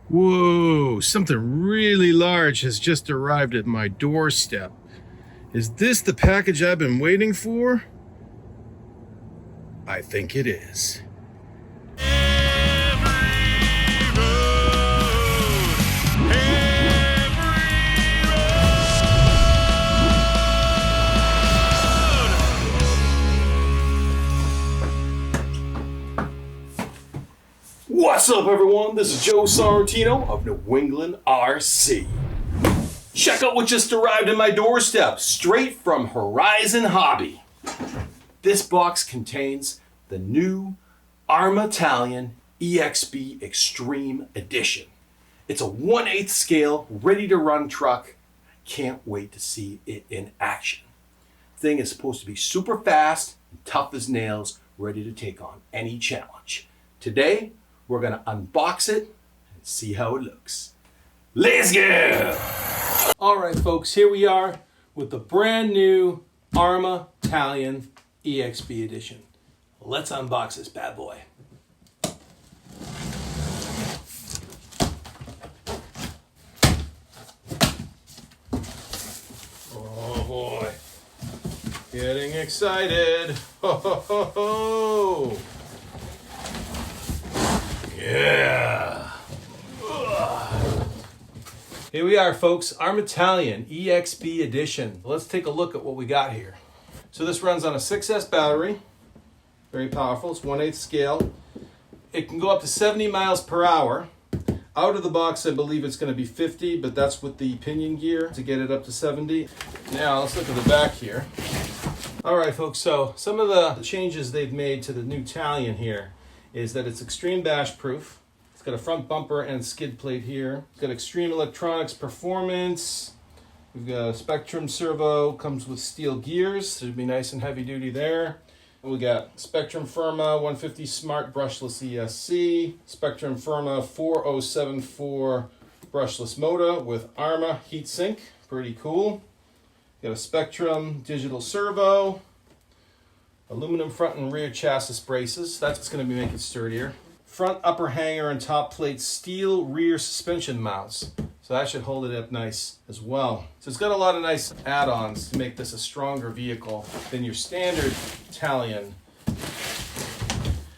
Whoa, something really large has just arrived at my doorstep. Is this the package I've been waiting for? I think it is. What's up, everyone? This is Joe Sorrentino of New England RC. Check out what just arrived at my doorstep, straight from Horizon Hobby. This box contains the new Arrma Talion EXB Extreme Edition. It's a 1/8 scale, ready-to-run truck. Can't wait to see it in action. Thing is supposed to be super fast and tough as nails, ready to take on any challenge. Today, we're gonna unbox it and see how it looks. Let's go! All right, folks, here we are with the brand new Arrma Talion EXB Edition. Let's unbox this bad boy. Oh boy, getting excited. Ho ho ho ho! Yeah. Ugh. Here we are, folks. Arrma Talion EXB Edition. Let's take a look at what we got here. So this runs on a 6S battery. Very powerful. It's 1/8 scale. It can go up to 70 miles per hour. Out of the box, I believe it's going to be 50, but that's with the pinion gear to get it up to 70. Now, let's look at the back here. All right, folks. So some of the changes they've made to the new Talion here is that it's extreme bash proof. It's got a front bumper and skid plate here. It's got extreme electronics performance. We've got a Spectrum servo, comes with steel gears, so it'd be nice and heavy duty there. And we got Spectrum Firma 150 Smart Brushless ESC, Spectrum Firma 4074 brushless motor with Arrma heatsink, pretty cool. Got a Spectrum digital servo, aluminum front and rear chassis braces. That's going to be making it sturdier. Front upper hanger and top plate steel rear suspension mounts. So that should hold it up nice as well. So it's got a lot of nice add-ons to make this a stronger vehicle than your standard Talion.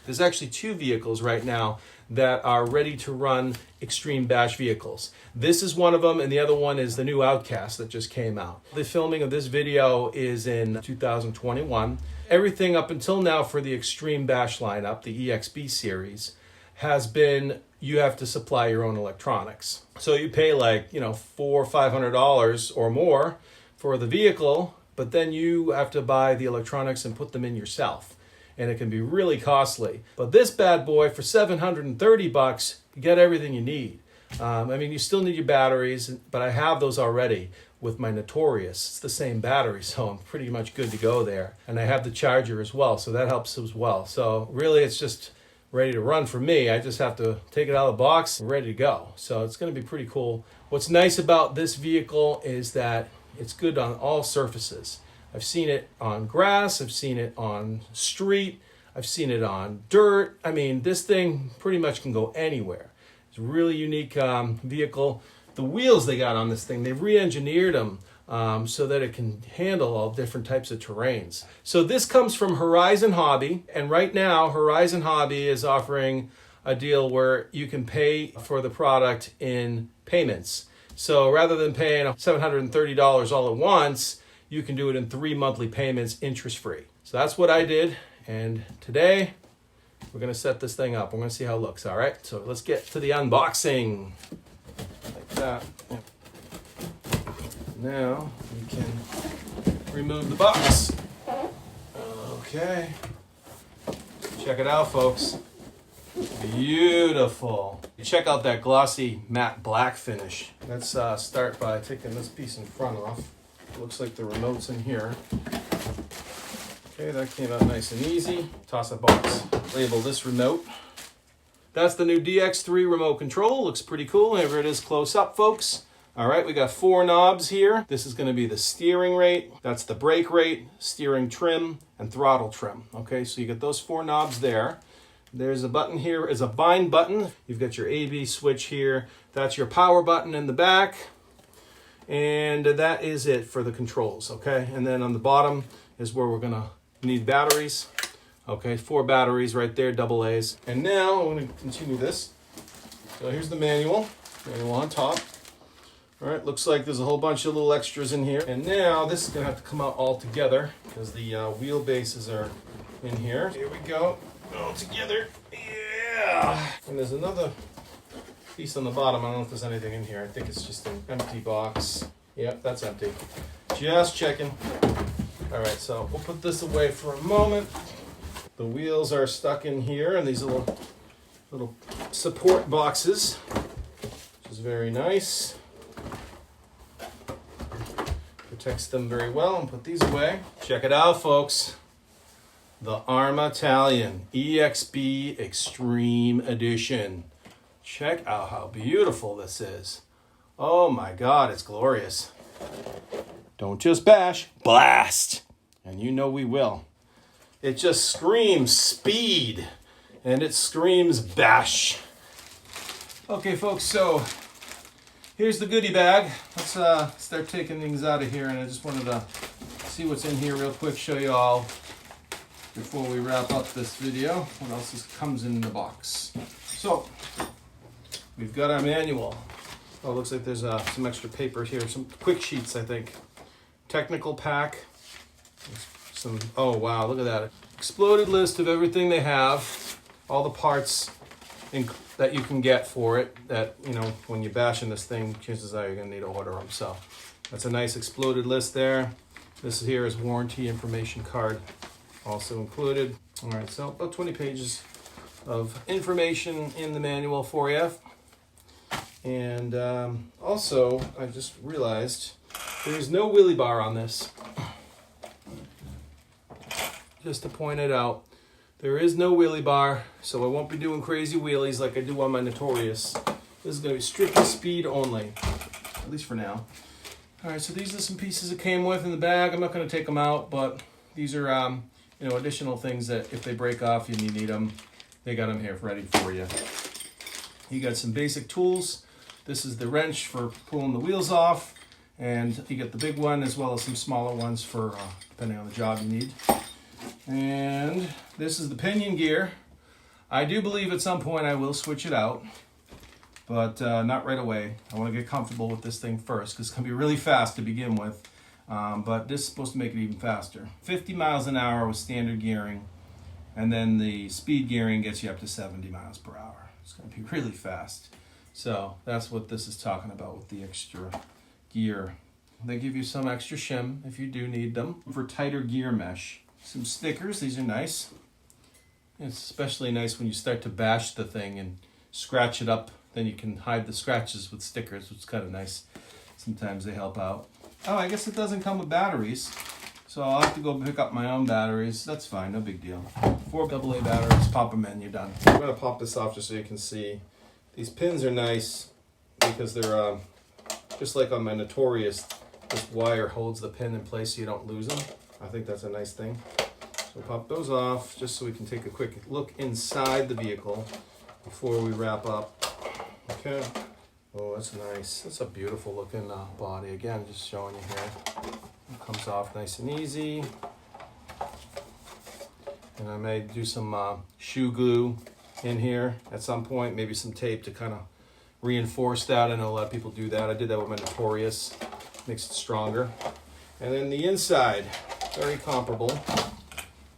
There's actually two vehicles right now that are ready to run extreme bash vehicles. This is one of them, and the other one is the new Outcast that just came out. The filming of this video is in 2021. Everything up until now for the Extreme Bash lineup, the EXB series, has been you have to supply your own electronics. So you pay like, $400 or $500 or more for the vehicle, but then you have to buy the electronics and put them in yourself. And it can be really costly. But this bad boy, for $730, you get everything you need. You still need your batteries, but I have those already with my Notorious. It's the same battery, so I'm pretty much good to go there. And I have the charger as well, so that helps as well. So really, it's just ready to run for me. I just have to take it out of the box and ready to go. So it's going to be pretty cool. What's nice about this vehicle is that it's good on all surfaces. I've seen it on grass, I've seen it on street, I've seen it on dirt. This thing pretty much can go anywhere. It's a really unique vehicle. The wheels they got on this thing, they've re-engineered them so that it can handle all different types of terrains. So this comes from Horizon Hobby, and right now Horizon Hobby is offering a deal where you can pay for the product in payments. So rather than paying $730 all at once, you can do it in 3 monthly payments, interest-free. So that's what I did, and today we're going to set this thing up. We're going to see how it looks, all right? So let's get to the unboxing. Like that. Now we can remove the box. Okay. Check it out, folks. Beautiful. Check out that glossy matte black finish. Let's start by taking this piece in front off. Looks like the remote's in here. Okay, that came out nice and easy. Toss a box. Label this remote. That's the new DX3 remote control. Looks pretty cool. Here it is close up, folks. All right, we got 4 knobs here. This is going to be the steering rate. That's the brake rate, steering trim, and throttle trim. Okay, so you get those 4 knobs there. There's a button here, is a bind button. You've got your A/B switch here. That's your power button in the back. And that is it for the controls, okay? And then on the bottom is where we're gonna need batteries. Okay, 4 batteries right there, double A's. And now I'm gonna continue this. So here's the manual on top. All right, looks like there's a whole bunch of little extras in here. And now this is gonna have to come out all together because the wheel bases are in here. Here we go, all together, yeah. And there's another piece on the bottom. I don't know if there's anything in here. I think it's just an empty box. Yep, that's empty. Just checking. All right, so we'll put this away for a moment. The wheels are stuck in here, and these little support boxes, which is very nice. Protects them very well, and put these away. Check it out, folks. The Arrma Talion EXB Extreme Edition. Check out how beautiful this is. Oh my God, it's glorious. Don't just bash, blast. And you know we will. It just screams speed and it screams bash. Okay, folks, so here's the goodie bag. Let's start taking things out of here, and I just wanted to see what's in here real quick, show you all before we wrap up this video what else comes in the box. So we've got our manual. Oh, it looks like there's some extra paper here, some quick sheets, I think. Technical pack. Oh wow, look at that. Exploded list of everything they have, all the parts that you can get for it, that, you know, when you're bashing this thing, chances are you're gonna need to order them. So that's a nice exploded list there. This here is warranty information card, also included. All right, so about 20 pages of information in the manual for you. And also, I just realized there's no wheelie bar on this. Just to point it out, there is no wheelie bar, so I won't be doing crazy wheelies like I do on my Notorious. This is going to be strictly speed only, at least for now. All right, so these are some pieces it came with in the bag. I'm not going to take them out, but these are you know, additional things that if they break off and you need them, they got them here ready for you. You got some basic tools. This is the wrench for pulling the wheels off, and you get the big one as well as some smaller ones for depending on the job you need. And this is the pinion gear. I do believe at some point I will switch it out, but not right away. I want to get comfortable with this thing first because it's going to be really fast to begin with, but this is supposed to make it even faster. 50 miles an hour with standard gearing, and then the speed gearing gets you up to 70 miles per hour. It's going to be really fast. So that's what this is talking about with the extra gear. They give you some extra shim if you do need them for tighter gear mesh. Some stickers, these are nice. It's especially nice when you start to bash the thing and scratch it up. Then you can hide the scratches with stickers, which is kind of nice. Sometimes they help out. Oh, I guess it doesn't come with batteries, so I'll have to go pick up my own batteries. That's fine, no big deal. 4 AA batteries, pop them in, you're done. I'm gonna pop this off just so you can see. These pins are nice because they're just like on my Notorious, this wire holds the pin in place so you don't lose them. I think that's a nice thing. So pop those off just so we can take a quick look inside the vehicle before we wrap up. Okay. Oh, that's nice. That's a beautiful looking body. Again, just showing you here. It comes off nice and easy. And I may do some shoe glue in here at some point, maybe some tape to kind of reinforce that. I know a lot of people do that. I did that with my Notorious. Makes it stronger. And then the inside, very comparable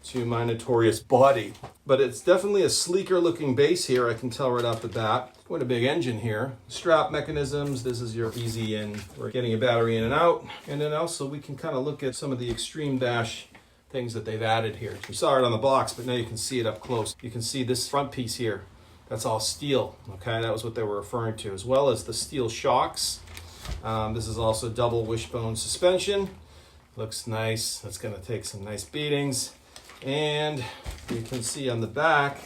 to my Notorious body, but it's definitely a sleeker looking base here. I can tell right off the bat. Quite a big engine here. Strap mechanisms. This is your easy in for getting a battery in and out. And then also we can kind of look at some of the extreme dash things that they've added here. You saw it on the box, but now you can see it up close. You can see this front piece here. That's all steel. Okay, that was what they were referring to, as well as the steel shocks. This is also double wishbone suspension. Looks nice. That's going to take some nice beatings. And you can see on the back,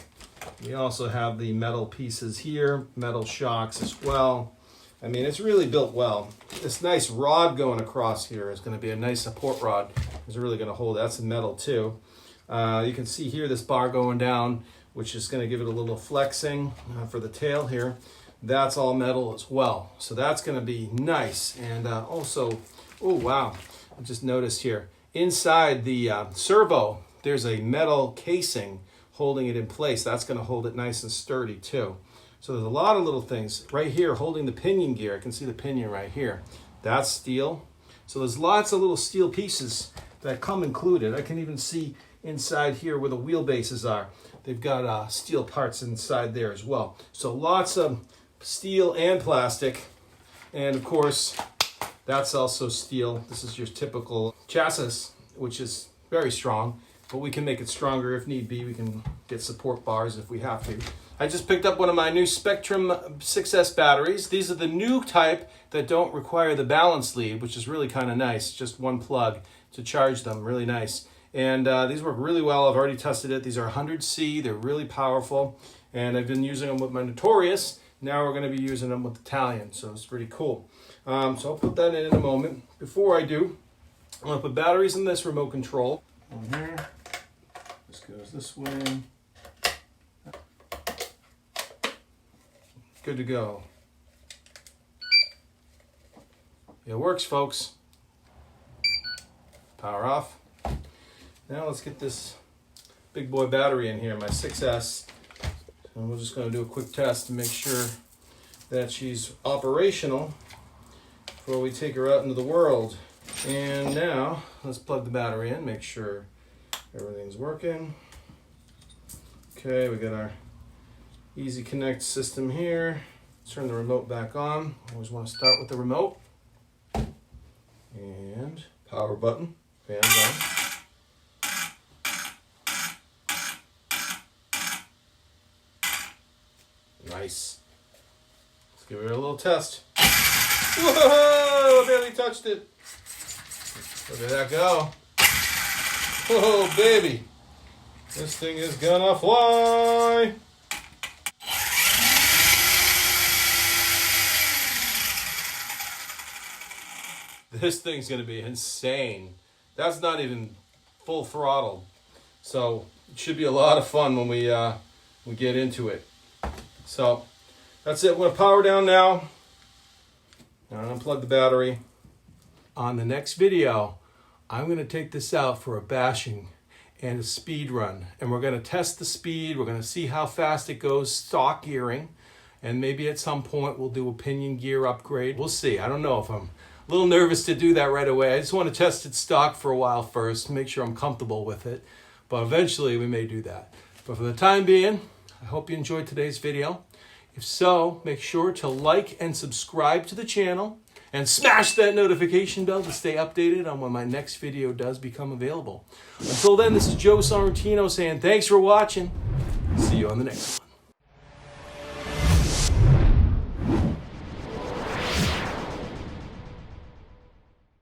we also have the metal pieces here, metal shocks as well. I mean, it's really built well. This nice rod going across here is going to be a nice support rod. It's really going to hold. That's in metal too. You can see here this bar going down which is going to give it a little flexing for the tail here. That's all metal as well. So that's going to be nice. And also, oh wow, I just noticed here, inside the servo, there's a metal casing holding it in place. That's going to hold it nice and sturdy too. So there's a lot of little things. Right here, holding the pinion gear, I can see the pinion right here. That's steel. So there's lots of little steel pieces that come included. I can even see inside here where the wheelbases are. They've got steel parts inside there as well. So lots of steel and plastic. And of course, that's also steel. This is your typical chassis, which is very strong, but we can make it stronger if need be. We can get support bars if we have to. I just picked up one of my new Spectrum 6S batteries. These are the new type that don't require the balance lead, which is really kind of nice. Just one plug to charge them, really nice. And these work really well. I've already tested it. These are 100C. They're really powerful. And I've been using them with my Notorious. Now we're going to be using them with the Talion. So it's pretty cool. So I'll put that in a moment. Before I do, I'm going to put batteries in this remote control. On here. This goes this way. Good to go. It works, folks. Power off. Now let's get this big boy battery in here, my 6S. And we're just going to do a quick test to make sure that she's operational before we take her out into the world. And now let's plug the battery in, make sure everything's working. Okay, we got our Easy Connect system here. Turn the remote back on. Always want to start with the remote. And power button, fans on. Nice. Let's give it a little test. Whoa, I barely touched it. Look at that go. Whoa, baby. This thing is gonna fly. This thing's going to be insane. That's not even full throttle. So it should be a lot of fun when we get into it. So that's it. I'm going to power down now. And unplug the battery. On the next video, I'm going to take this out for a bashing and a speed run. And we're going to test the speed. We're going to see how fast it goes, stock gearing. And maybe at some point we'll do a pinion gear upgrade. We'll see. I don't know if I'm a little nervous to do that right away. I just want to test its stock for a while first, make sure I'm comfortable with it. But eventually we may do that. But for the time being, I hope you enjoyed today's video. If so, make sure to like and subscribe to the channel and smash that notification bell to stay updated on when my next video does become available. Until then, this is Joe Sorrentino saying thanks for watching. See you on the next one.